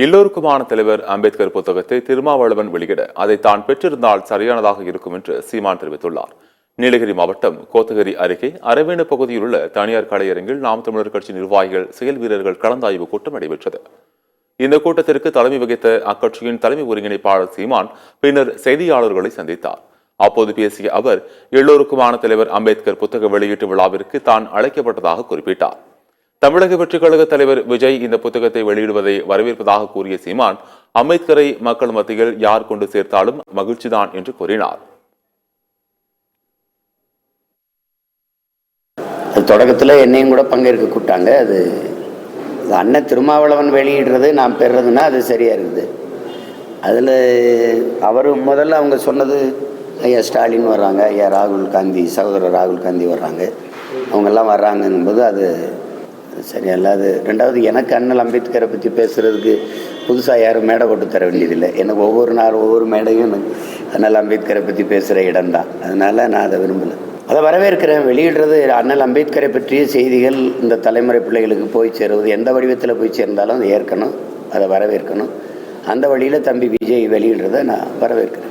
எல்லோருக்குமான தலைவர் அம்பேத்கர் புத்தகத்தை திருமாவளவன் வெளியிட அதை தான் பெற்றிருந்தால் சரியானதாக இருக்கும் என்று சீமான் தெரிவித்துள்ளார். நீலகிரி மாவட்டம் கோத்தகிரி அருகே அரவேணு பகுதியில் உள்ள தனியார் கலையரங்கில் நாம் தமிழர் கட்சி நிர்வாகிகள் செயல் வீரர்கள் கலந்தாய்வு கூட்டம் நடைபெற்றது. இந்த கூட்டத்திற்கு தலைமை வகித்த அக்கட்சியின் தலைமை ஒருங்கிணைப்பாளர் சீமான் பின்னர் செய்தியாளர்களை சந்தித்தார். அப்போது பேசிய அவர், எல்லோருக்குமான தலைவர் அம்பேத்கர் புத்தக வெளியீட்டு விழாவிற்கு தான் அழைக்கப்பட்டதாக குறிப்பிட்டார். தமிழக வெற்றிக் கழக தலைவர் விஜய் இந்த புத்தகத்தை வெளியிடுவதை வரவேற்பதாக கூறிய சீமான், அம்பேத்கரை மக்கள் மத்தியில் யார் கொண்டு சேர்த்தாலும் மகிழ்ச்சிதான் என்று கூறினார். தொடக்கத்தில் என்னையும் கூட பங்கேற்க கூப்பிட்டாங்க. அது அண்ணன் திருமாவளவன் வெளியிடுறது நான் பெறுறதுன்னா அது சரியா இருக்குது. அதில் அவர் முதல்ல அவங்க சொன்னது ஐயா ஸ்டாலின் வர்றாங்க, ஐயா ராகுல் காந்தி, சகோதரர் ராகுல் காந்தி வர்றாங்க, அவங்கெல்லாம் வர்றாங்கங்கும்போது அது சரியா இல்லை. அது ரெண்டாவது, எனக்கு அண்ணல் அம்பேத்கரை பற்றி பேசுகிறதுக்கு புதுசாக யாரும் மேடை கொண்டு தர வேண்டியதில்லை. எனக்கு ஒவ்வொரு நாள் ஒவ்வொரு மேடையும் எனக்கு அண்ணல் அம்பேத்கரை பற்றி பேசுகிற இடம்தான். அதனால் நான் அதை விரும்பலை. அதை வரவேற்கிறேன். வெளியிடுறது அண்ணல் அம்பேத்கரை பற்றிய செய்திகள் இந்த தலைமுறை பிள்ளைகளுக்கு போய் சேருவது எந்த வடிவத்தில் போய் சேர்ந்தாலும் அதை ஏற்கணும், அதை வரவேற்கணும். அந்த வழியில் தம்பி விஜய் வெளியிடுறதை நான் வரவேற்கிறேன்.